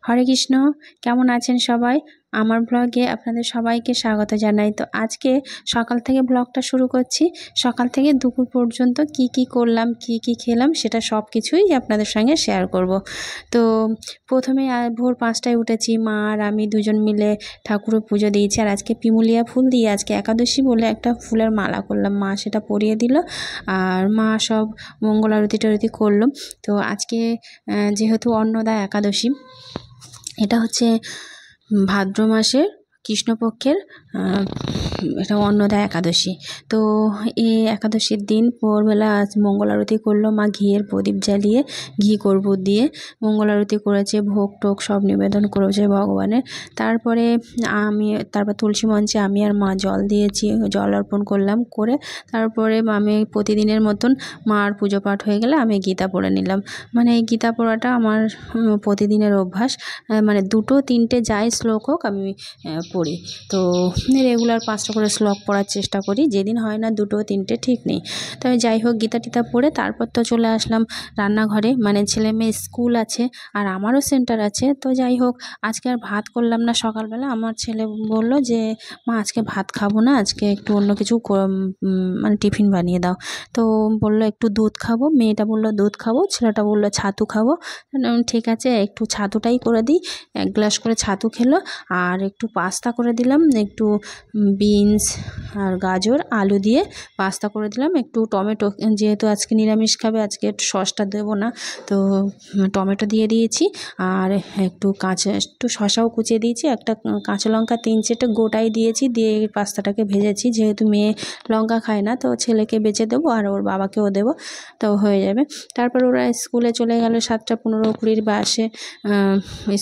হরে কৃষ্ণ। কেমন আছেন সবাই? আমার ব্লগে আপনাদের সবাইকে স্বাগত জানাই। তো আজকে সকাল থেকে ব্লগটা শুরু করছি। সকাল থেকে দুপুর পর্যন্ত কি করলাম, কি খেলাম, সেটা সব কিছুই আপনাদের সঙ্গে শেয়ার করব। তো প্রথমে ভোর 5টায় উঠেছি, মা আর আমি দুজন মিলে ঠাকুরের পুজো দিয়েছি। আর আজকে পিমুলিয়া ফুল দিয়ে আজকে একাদশী বলে একটা ফুলের মালা করলাম, মা সেটা পরিয়ে দিল। আর মা সব মঙ্গল আরতি টারতি করলো। তো আজকে যেহেতু অন্নদা একাদশী, এটা হচ্ছে ভাদ্র মাসের কৃষ্ণপক্ষের এটা অন্নদা একাদশী। তো এই একাদশীর দিন ভোরবেলা আজ মঙ্গল আরতি করলো মা, ঘিয়ের প্রদীপ জ্বালিয়ে ঘি কর্পূর দিয়ে মঙ্গল আরতি করেছে, ভোগ টোগ সব নিবেদন করেছে ভগবানের। তারপর তুলসী মঞ্চে আমি আর মা জল দিয়েছি, জল অর্পণ করলাম। করে তারপরে আমি প্রতিদিনের মতন মার পুজো পাঠ হয়ে গেলে আমি গীতা পড়ে নিলাম। মানে এই গীতা পড়াটা আমার প্রতিদিনের অভ্যাস। মানে 2-3টে যাই শ্লোক হোক আমি পড়ি। তো রেগুলার 5টা করে শ্লোক পড়ার চেষ্টা করি, যেদিন হয় না 2-3টে ঠিক নেই। তবে যাই হোক, গীতা টিতা পড়ে তারপর তো চলে আসলাম রান্নাঘরে। মানে ছেলে মেয়ে স্কুল আছে আর আমারও সেন্টার আছে। তো যাই হোক, আজকে আর ভাত করলাম না সকালবেলা। আমার ছেলে বলল যে মা আজকে ভাত খাবো না, আজকে একটু অন্য কিছু মানে টিফিন বানিয়ে দাও। তো বললো একটু দুধ খাবো, মেয়েটা বললো দুধ খাবো, ছেলেটা বললো ছাতু খাবো। ঠিক আছে, একটু ছাতুটাই করে দিই। 1 গ্লাস করে ছাতু খেলো। আর একটু পাস্তা করে দিলাম, একটু বিনস আর গাজর আলু দিয়ে পাস্তা করে দিলাম। একটু টমেটো, যেহেতু আজকে নিরামিষ খাবে, আজকে একটু সসটা দেবো না, তো টমেটো দিয়ে দিয়েছি। আর একটু শসাও কুচিয়ে দিয়েছি। একটা কাঁচা লঙ্কা 3-4টে গোটাই দিয়েছি, দিয়ে পাস্তাটাকে ভেজেছি। যেহেতু মেয়ে লঙ্কা খায় না, তো ছেলেকে বেছে দেবো আর ওর বাবাকেও দেবো, তো হয়ে যাবে। তারপর ওরা স্কুলে চলে গেল 7:15-20 বাসে।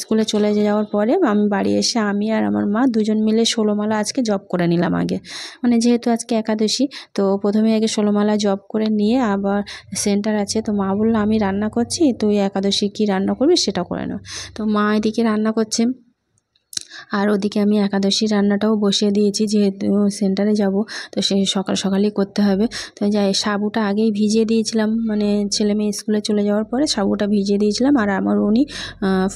স্কুলে চলে যাওয়ার পরে আমি বাড়ি এসে আমি আর আমার মা দুজন মিলে 16 মালা আজকে জপ করে নিলাম আগে। মানে যেহেতু আজকে একাদশী, তো প্রথমে আগে 16 মালা জপ করে নিয়ে আবার সেন্টার আছে। তো মা বললো আমি রান্না করছি, তুই একাদশী কি রান্না করবি সেটা করে নাও। তো মা এদিকে রান্না করছে আর ওদিকে আমি একাদশীর রান্নাটাও বসিয়ে দিয়েছি, যেহেতু সেন্টারে যাব, তো সেই সকালেই করতে হবে। তো যাই, সাবুটা আগেই ভিজিয়ে দিয়েছিলাম, মানে ছেলে মেয়ে স্কুলে চলে যাওয়ার পরে সাবুটা ভিজিয়ে দিয়েছিলাম। আর আমার উনি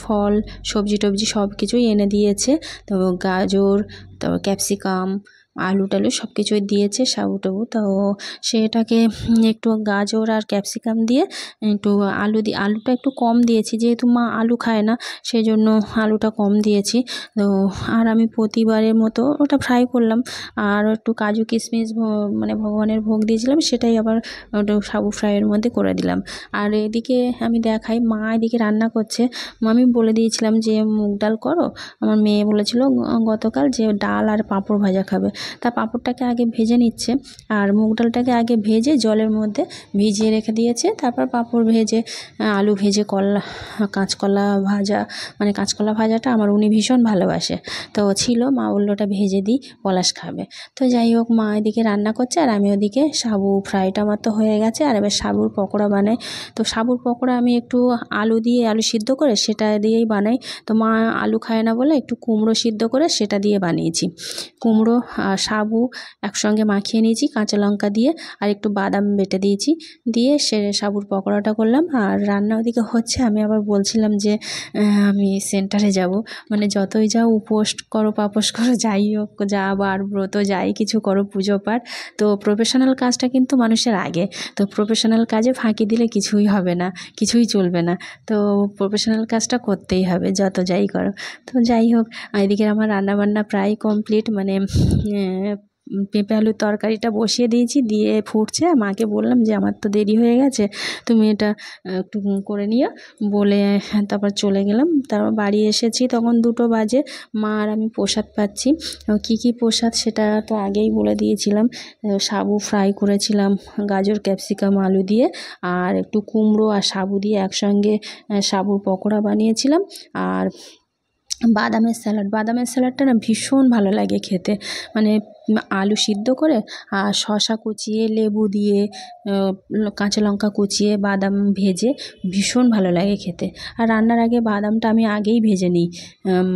ফল সবজি টবজি সব কিছুই এনে দিয়েছে। তো গাজর, তারপর ক্যাপসিকাম, আলু টালু সব কিছুই দিয়েছে সাবু টাবু। তো সেটাকে একটু গাজর আর ক্যাপসিকাম দিয়ে একটু আলুটা একটু কম দিয়েছি, যেহেতু মা আলু খায় না, সেই জন্য আলুটা কম দিয়েছি। তো আর আমি প্রতিবারের মতো ওটা ফ্রাই করলাম। আর একটু কাজু কিশমিশ মানে ভগবানের ভোগ দিয়েছিলাম, সেটাই আবার ওটা সাবু ফ্রাইয়ের মধ্যে করে দিলাম। আর এদিকে আমি দেখাই, মা এদিকে রান্না করছে। আমি বলে দিয়েছিলাম যে মুগ ডাল করো। আমার মেয়ে বলেছিল গতকাল যে ডাল আর পাঁপড় ভাজা খাবে। তা পাঁপড়টাকে আগে ভেজে নিচ্ছে, আর মুগ ডালটাকে আগে ভেজে জলের মধ্যে ভিজিয়ে রেখে দিয়েছে। তারপর পাঁপড় ভেজে, আলু ভেজে, কাঁচকলা ভাজা, মানে কাঁচকলা ভাজাটা আমার উনি ভীষণ ভালোবাসে। তো ছিল, মা বললো ওটা ভেজে দিই, পলাশ খাবে। তো যাই হোক, মা এদিকে রান্না করছে আর আমি ওদিকে সাবু ফ্রাইটা আমার তো হয়ে গেছে। আর এবার সাবুর পকোড়া বানাই। তো সাবুর পকোড়া আমি একটু আলু সিদ্ধ করে সেটা দিয়েই বানাই। তো মা আলু খায় না বলে একটু কুমড়ো সিদ্ধ করে সেটা দিয়ে বানিয়েছি। কুমড়ো আর সাবু একসঙ্গে মাখিয়ে নিয়েছি কাঁচা লঙ্কা দিয়ে, আর একটু বাদাম বেটে দিয়েছি, দিয়ে সে সাবুর পকোড়াটা করলাম। আর রান্না ওদিকে হচ্ছে। আমি আবার বলছিলাম যে আমি সেন্টারে যাব। মানে যতই যাও, উপোস করো পাপোস করো, যাই হোক, যা বার ব্রত যাই কিছু করো, পুজো পাঠ, তো প্রফেশনাল কাজটা কিন্তু মানুষের আগে। তো প্রফেশনাল কাজে ফাঁকি দিলে কিছুই হবে না, কিছুই চলবে না। তো প্রফেশনাল কাজটা করতেই হবে যত যাই করো। তো যাই হোক, এদিকে আমার রান্নাবান্না প্রায় কমপ্লিট। মানে পেঁপে আলুর তরকারিটা বসিয়ে দিয়েছি, দিয়ে ফুটছে। মাকে বললাম যে আমার তো দেরি হয়ে গেছে, তুমি এটা একটু করে নিও বলে তারপর চলে গেলাম। তারপর বাড়ি এসেছি তখন 2টো বাজে। মা আর আমি প্রসাদ পাচ্ছি। কী প্রসাদ সেটা তো আগেই বলে দিয়েছিলাম। সাবু ফ্রাই করেছিলাম গাজর ক্যাপসিকাম আলু দিয়ে, আর একটু কুমড়ো আর সাবু দিয়ে একসঙ্গে সাবুর পকোড়া বানিয়েছিলাম। আর বাদামের স্যালাডটা না ভীষণ ভালো লাগে খেতে। মানে আলু সিদ্ধ করে আর শসা কুচিয়ে, লেবু দিয়ে, কাঁচা লঙ্কা কুচিয়ে, বাদাম ভেজে ভীষণ ভালো লাগে খেতে। আর রান্নার আগে বাদামটা আমি আগেই ভেজে নিই,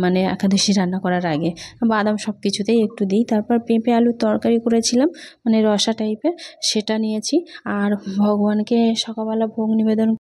মানে একাদশী রান্না করার আগে বাদাম সব কিছুতেই একটু দিই। তারপর পেঁপে আলুর তরকারি করেছিলাম, মানে রসা টাইপের, সেটা নিয়েছি। আর ভগবানকে সকালবেলা ভোগ নিবেদন